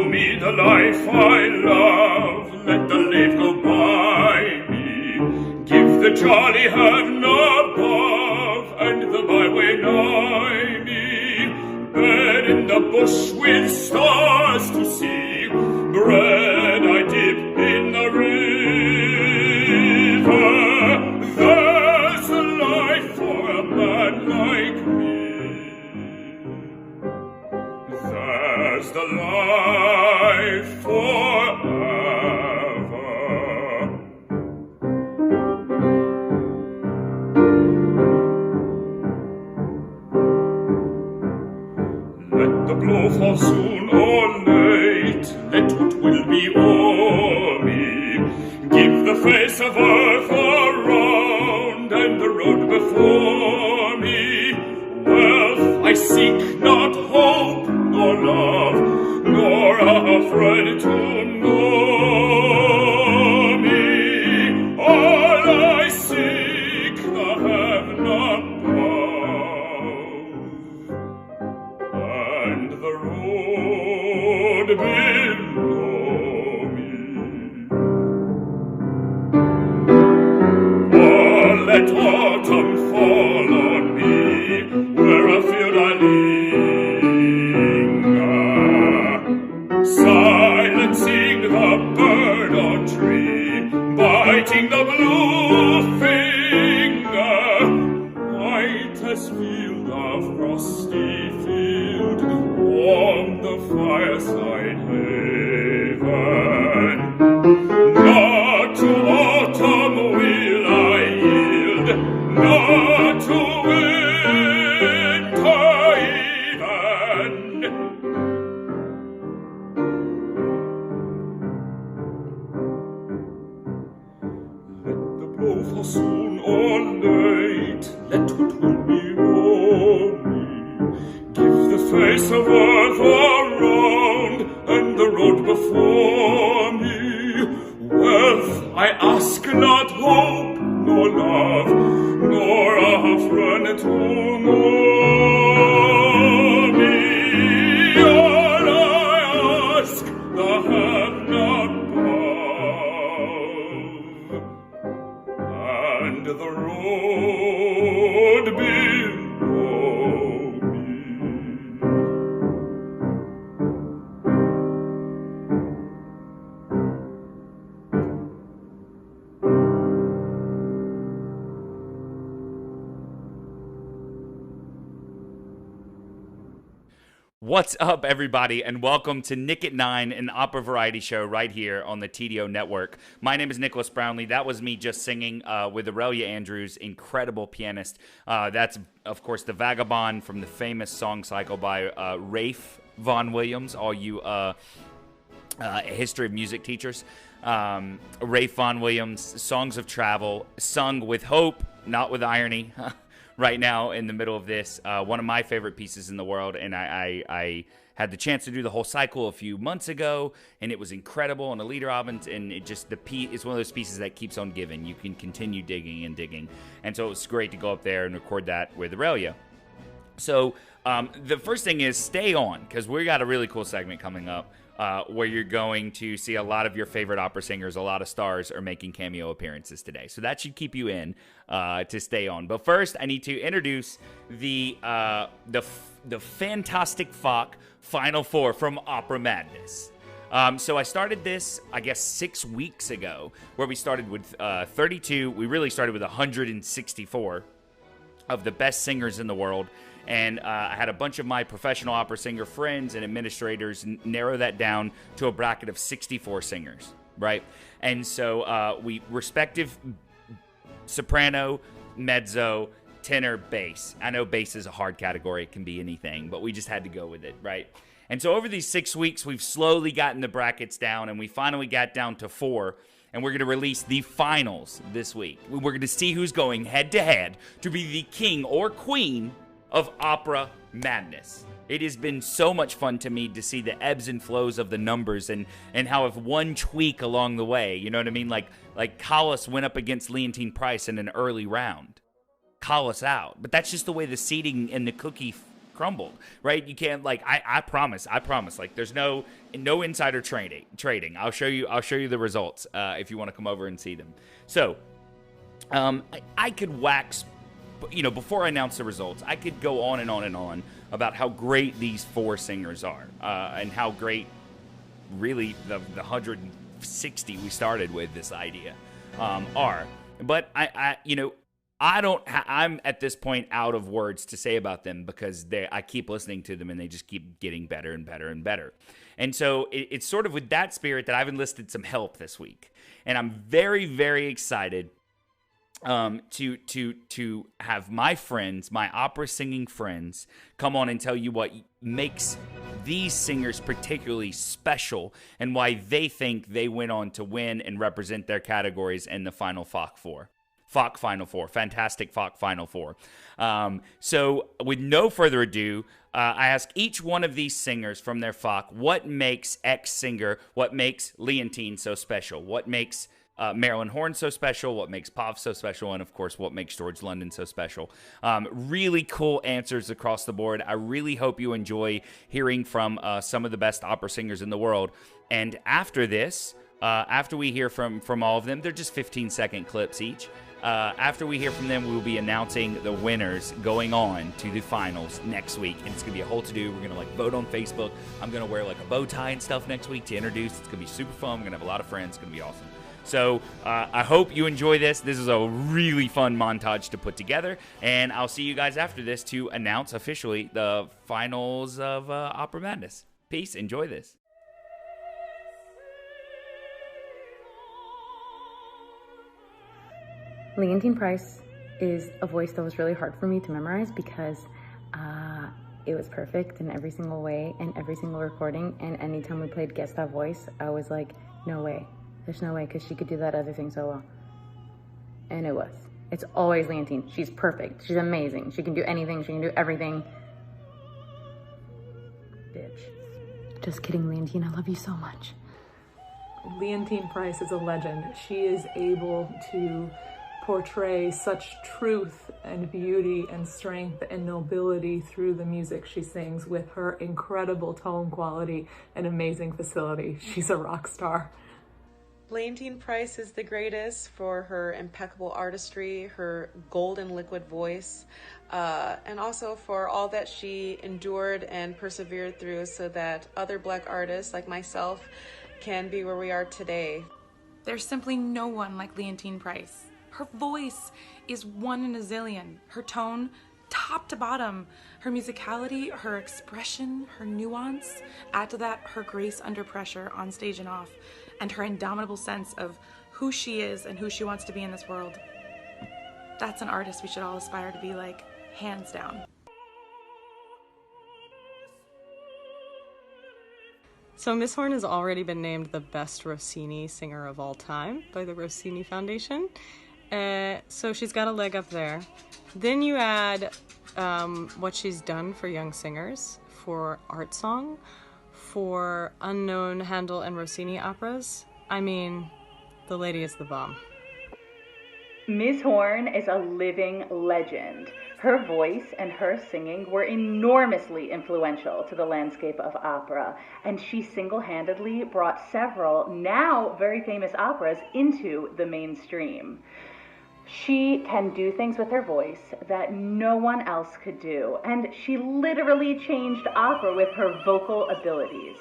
me the life I love, let the leaf go by me. Give the jolly heaven above, and the byway nigh me. Bed in the bush with stars to see, bread I dip in the river. There's a life for a man like me. There's the life forever. Let the blow fall soon or late, let what will be o'er me. Give the face of earth a round, and the road before me. Wealth I seek, not hope, nor love, nor a friend to know me. All I seek, the heaven above, and the road below me. Oh, let autumn fall on me, where afield I linger, silencing the bird or tree, biting the blue finger. White as field of frosty field, warm the fireside haven. Not to autumn will I yield, not to winter even. Let the blow fall soon or late, let what will be o'er me. Give the face of earth a round, and the road before me. Wealth I ask, not hope, nor love, nor a friend to know me. All I ask, the heaven above, and the road below me. What's up, everybody, and welcome to Nick at 9, an opera variety show right here on the TDO Network. My name is Nicholas Brownlee. That was me just singing with Aurelia Andrews, incredible pianist. That's, of course, The Vagabond from the famous song cycle by Rafe Vaughan Williams, all you history of music teachers. Rafe Vaughan Williams, Songs of Travel, sung with hope, not with irony. Right now in the middle of this, one of my favorite pieces in the world, and I had the chance to do the whole cycle a few months ago, and it was incredible on a leader album, and it just, it's one of those pieces that keeps on giving. You can continue digging and digging, and so it was great to go up there and record that with Aurelia. So the first thing is stay on, because we got a really cool segment coming up where you're going to see a lot of your favorite opera singers, a lot of stars are making cameo appearances today. So that should keep you in to stay on. But first, I need to introduce the Fantastic Fock Final Four from Opera Madness. So I started this, I guess, 6 weeks ago, where we started with 32. We really started with 164 of the best singers in the world. And I had a bunch of my professional opera singer friends and administrators narrow that down to a bracket of 64 singers, right? And so we respective soprano, mezzo, tenor, bass. I know bass is a hard category. It can be anything, but we just had to go with it, right? And so over these 6 weeks, we've slowly gotten the brackets down, and we finally got down to 4. And we're going to release the finals this week. We're going to see who's going head-to-head to be the king or queen of Opera Madness. It has been so much fun to me to see the ebbs and flows of the numbers and how if one tweak along the way, you know what I mean? Like Callas went up against Leontine Price in an early round. Callas out. But that's just the way the seeding and the cookie crumbled, right? You can't, like, I promise, like, there's no insider trading. I'll show you the results if you want to come over and see them. So I could wax, before I announce the results, I could go on and on and on about how great these 4 singers are, and how great really the 160 we started with this idea are. But I'm at this point out of words to say about them, because I keep listening to them and they just keep getting better and better and better. And so it's sort of with that spirit that I've enlisted some help this week. And I'm very, very excited to have my friends, my opera singing friends, come on and tell you what makes these singers particularly special and why they think they went on to win and represent their categories in the final FOC Final Four, fantastic FOC Final Four. So with no further ado, I ask each one of these singers from their FOC, what makes X singer, what makes Leontine so special, what makes Marilyn Horne so special, what makes Pav so special, and of course what makes George London so special. Really cool answers across the board. I really hope you enjoy hearing from some of the best opera singers in the world. And after this, after we hear from all of them, they're just 15-second clips each. After we hear from them, we will be announcing the winners going on to the finals next week. And it's going to be a whole to-do. We're going to vote on Facebook. I'm going to wear a bow tie and stuff next week to introduce. It's going to be super fun. We're going to have a lot of friends. It's going to be awesome. So I hope you enjoy this. This is a really fun montage to put together. And I'll see you guys after this to announce officially the finals of Opera Madness. Peace. Enjoy this. Leontine Price is a voice that was really hard for me to memorize because it was perfect in every single way and every single recording. And anytime we played Guess That Voice, I was like, no way. There's no way, because she could do that other thing so well. And it was. It's always Leontine. She's perfect. She's amazing. She can do anything. She can do everything. Bitch. Just kidding, Leontine. I love you so much. Leontine Price is a legend. She is able to portray such truth and beauty and strength and nobility through the music she sings with her incredible tone quality and amazing facility. She's a rock star. Leontine Price is the greatest for her impeccable artistry, her golden liquid voice, and also for all that she endured and persevered through so that other Black artists like myself can be where we are today. There's simply no one like Leontine Price. Her voice is 1 in a zillion. Her tone, top to bottom. Her musicality, her expression, her nuance. Add to that her grace under pressure on stage and off. And her indomitable sense of who she is and who she wants to be in this world. That's an artist we should all aspire to be like, hands down. So Miss Horne has already been named the best Rossini singer of all time by the Rossini Foundation. So she's got a leg up there. Then you add what she's done for young singers, for art song, for unknown Handel and Rossini operas. I mean, the lady is the bomb. Ms. Horne is a living legend. Her voice and her singing were enormously influential to the landscape of opera, and she single-handedly brought several now very famous operas into the mainstream. She can do things with her voice that no one else could do, and she literally changed opera with her vocal abilities.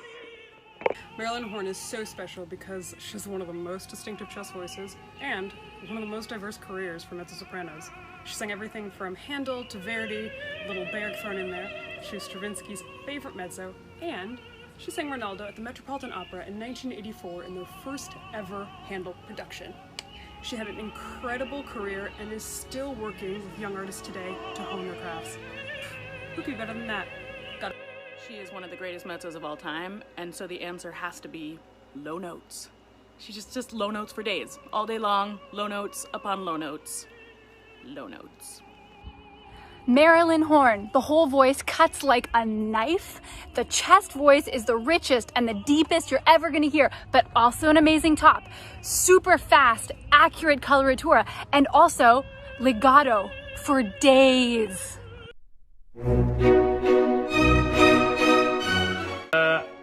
Marilyn Horne is so special because she has one of the most distinctive chest voices and one of the most diverse careers for mezzo-sopranos. She sang everything from Handel to Verdi, a little Berg thrown in there. She was Stravinsky's favorite mezzo, and she sang Rinaldo at the Metropolitan Opera in 1984 in their first ever Handel production. She had an incredible career and is still working with young artists today to hone their crafts. Who could be better than that? She is one of the greatest mezzos of all time, and so the answer has to be low notes. She just low notes for days. All day long, low notes upon low notes. Low notes. Marilyn Horne, the whole voice cuts like a knife. The chest voice is the richest and the deepest you're ever gonna hear, but also an amazing top. Super fast, accurate coloratura, and also legato for days.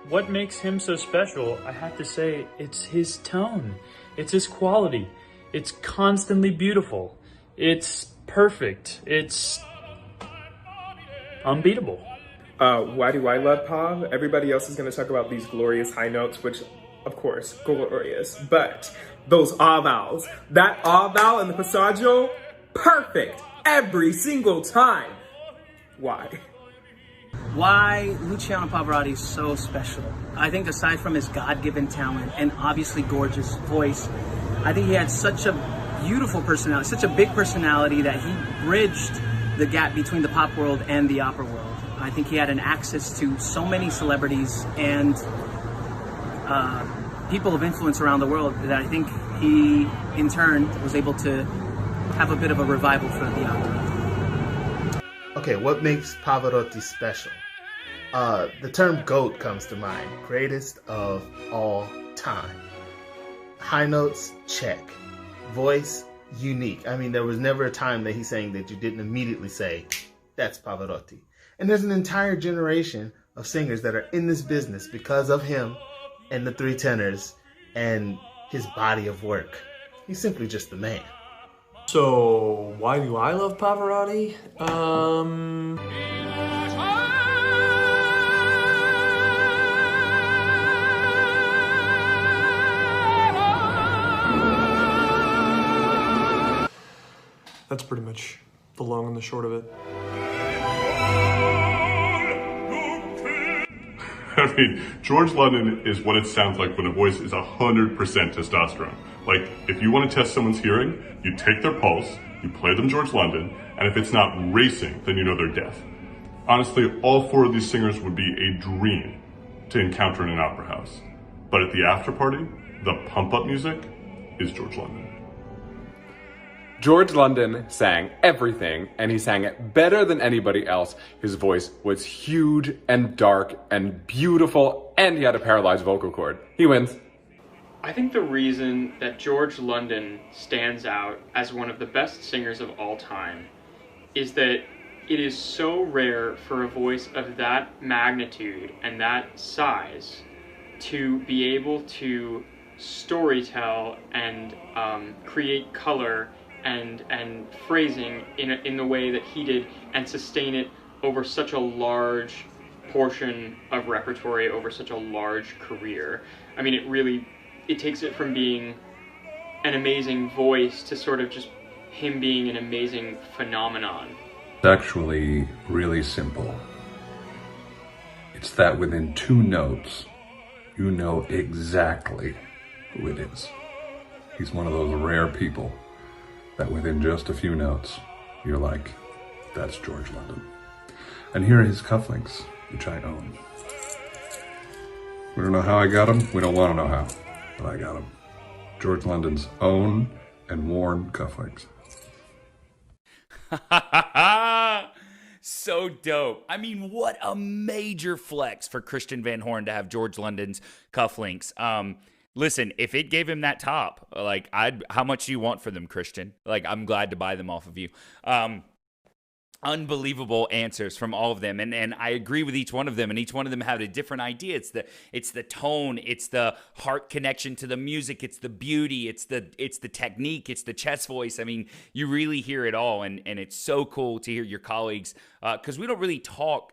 What makes him so special, I have to say, it's his tone. It's his quality. It's constantly beautiful. It's perfect. It's unbeatable. Why do I love Pav? Everybody else is going to talk about these glorious high notes, which, of course, glorious. But those ah vowels, that ah vowel in the passaggio, perfect every single time. Why? Why Luciano Pavarotti is so special. I think aside from his God-given talent and obviously gorgeous voice, I think he had such a beautiful personality, such a big personality that he bridged the gap between the pop world and the opera world. I think he had an access to so many celebrities and people of influence around the world that I think he, in turn, was able to have a bit of a revival for the opera. Okay, what makes Pavarotti special? The term GOAT comes to mind. Greatest of all time. High notes, check. Voice, unique. I mean, there was never a time that he sang that you didn't immediately say, that's Pavarotti. And there's an entire generation of singers that are in this business because of him and the three tenors and his body of work. He's simply just the man. So, why do I love Pavarotti? That's pretty much the long and the short of it. I mean, George London is what it sounds like when a voice is 100% testosterone. Like, if you want to test someone's hearing, you take their pulse, you play them George London, and if it's not racing, then you know they're deaf. Honestly, all four of these singers would be a dream to encounter in an opera house. But at the after party, the pump-up music is George London. George London sang everything, and he sang it better than anybody else. His voice was huge and dark and beautiful, and he had a paralyzed vocal cord. He wins. I think the reason that George London stands out as one of the best singers of all time is that it is so rare for a voice of that magnitude and that size to be able to storytell and create color and phrasing in the way that he did and sustain it over such a large portion of repertory, over such a large career. I mean, it takes it from being an amazing voice to sort of just him being an amazing phenomenon. It's actually really simple. It's that within 2 notes, you know exactly who it is. He's one of those rare people that within just a few notes, you're like, that's George London. And here are his cufflinks, which I own. We don't know how I got them. We don't want to know how, but I got them. George London's own and worn cufflinks. So dope. I mean, what a major flex for Christian Van Horn to have George London's cufflinks. Listen, if it gave him that top, like, how much do you want for them, Christian? Like, I'm glad to buy them off of you. Unbelievable answers from all of them, and I agree with each one of them, and each one of them had a different idea. It's the tone, it's the heart connection to the music, it's the beauty, it's the technique, it's the chest voice. I mean, you really hear it all, and it's so cool to hear your colleagues, because we don't really talk,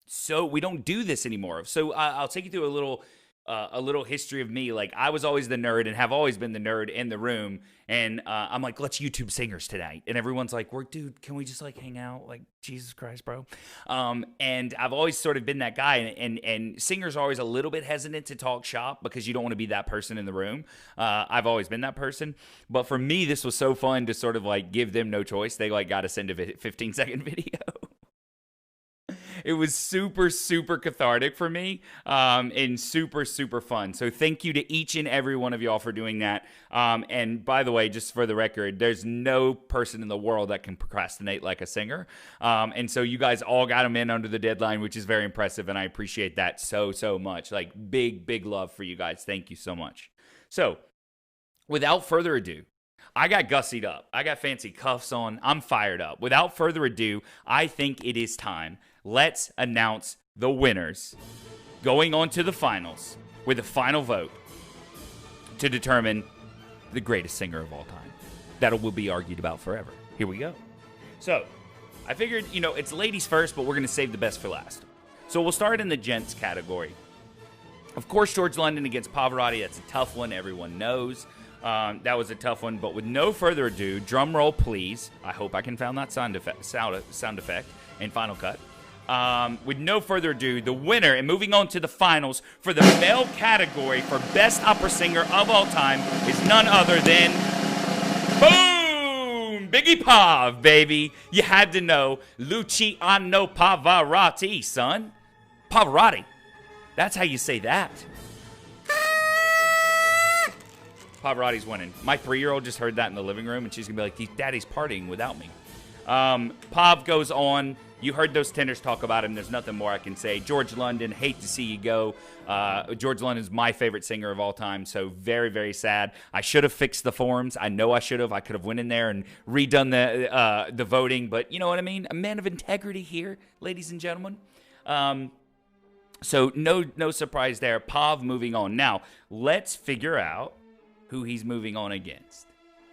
so we don't do this anymore. So I'll take you through a little history of me. Like, I was always the nerd and have always been the nerd in the room. And I'm like, let's YouTube singers tonight. And everyone's like, dude, can we just like hang out? Like, Jesus Christ, bro. And I've always sort of been that guy. And singers are always a little bit hesitant to talk shop because you don't want to be that person in the room. I've always been that person. But for me, this was so fun to sort of like give them no choice. They like got to send a 15-second video. It was super, super cathartic for me, and super, super fun. So thank you to each and every one of y'all for doing that. And by the way, just for the record, there's no person in the world that can procrastinate like a singer. And so you guys all got them in under the deadline, which is very impressive, and I appreciate that so, so much. Like, big, big love for you guys. Thank you so much. So without further ado, I got gussied up. I got fancy cuffs on. I'm fired up. Without further ado, I think it is time. Let's announce the winners going on to the finals with the final vote to determine the greatest singer of all time. That will be argued about forever. Here we go. So, I figured, it's ladies first, but we're going to save the best for last. So we'll start in the gents category. Of course, George London against Pavarotti. That's a tough one. Everyone knows. That was a tough one. But with no further ado, drum roll, please. I hope I can find that sound effect in Final Cut. With no further ado, the winner and moving on to the finals for the male category for Best Opera Singer of All Time is none other than... Boom! Biggie Pav, baby. You had to know. Luciano Pavarotti, son. Pavarotti. That's how you say that. Pavarotti's winning. My 3-year-old just heard that in the living room, and she's going to be like, Daddy's partying without me. Pav goes on. You heard those tenors talk about him. There's nothing more I can say. George London, hate to see you go. George London's my favorite singer of all time, so very, very sad. I should have fixed the forms. I know I should have. I could have went in there and redone the voting, but you know what I mean? A man of integrity here, ladies and gentlemen. So no surprise there. Pav moving on. Now, let's figure out who he's moving on against.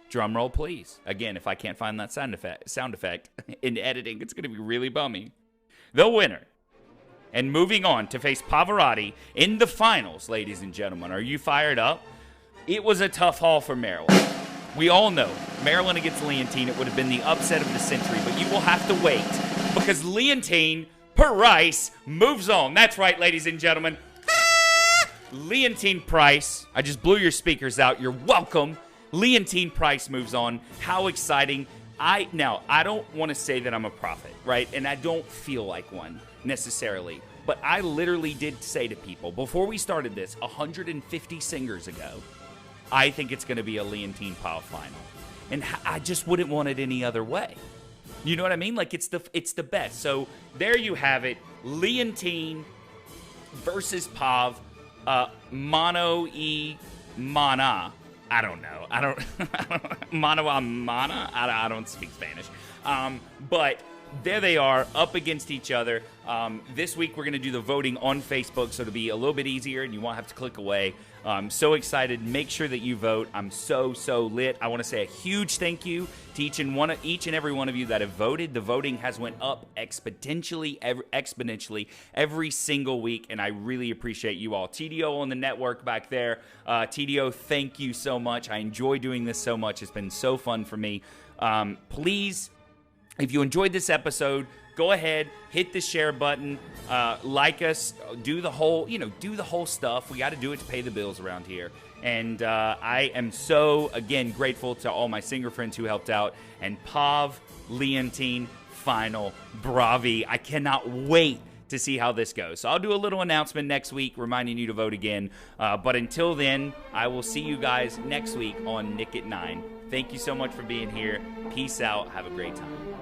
Drum roll, please. Again, if I can't find that sound effect in editing, it's going to be really bummy. The winner, and moving on to face Pavarotti in the finals, ladies and gentlemen. Are you fired up? It was a tough haul for Marilyn. We all know Marilyn against Leontine, it would have been the upset of the century, but you will have to wait because Leontine Price moves on. That's right, ladies and gentlemen. Leontine Price. I just blew your speakers out. You're welcome. Leontine Price moves on. How exciting. I don't want to say that I'm a prophet, right? And I don't feel like one necessarily. But I literally did say to people, before we started this, 150 singers ago, I think it's going to be a Leontine Pau final. And I just wouldn't want it any other way. You know what I mean? Like, it's the best. So there you have it. Leontine versus Pav. Mano y mana. I don't know. Mano a mana? I don't speak Spanish. But there they are, up against each other. This week we're going to do the voting on Facebook, so it'll be a little bit easier and you won't have to click away. I'm so excited. Make sure that you vote. I'm so lit. I want to say a huge thank you to each and every one of you that have voted. The voting has went up exponentially every single week, and I really appreciate you all. TDO on the network back there. TDO, thank you so much. I enjoy doing this so much. It's been so fun for me. Please, if you enjoyed this episode, go ahead, hit the share button, like us, do the whole stuff. We got to do it to pay the bills around here. And I am so, again, grateful to all my singer friends who helped out. And Pav, Leontine, final, bravi. I cannot wait to see how this goes. So I'll do a little announcement next week reminding you to vote again. But until then, I will see you guys next week on Nick at 9. Thank you so much for being here. Peace out. Have a great time.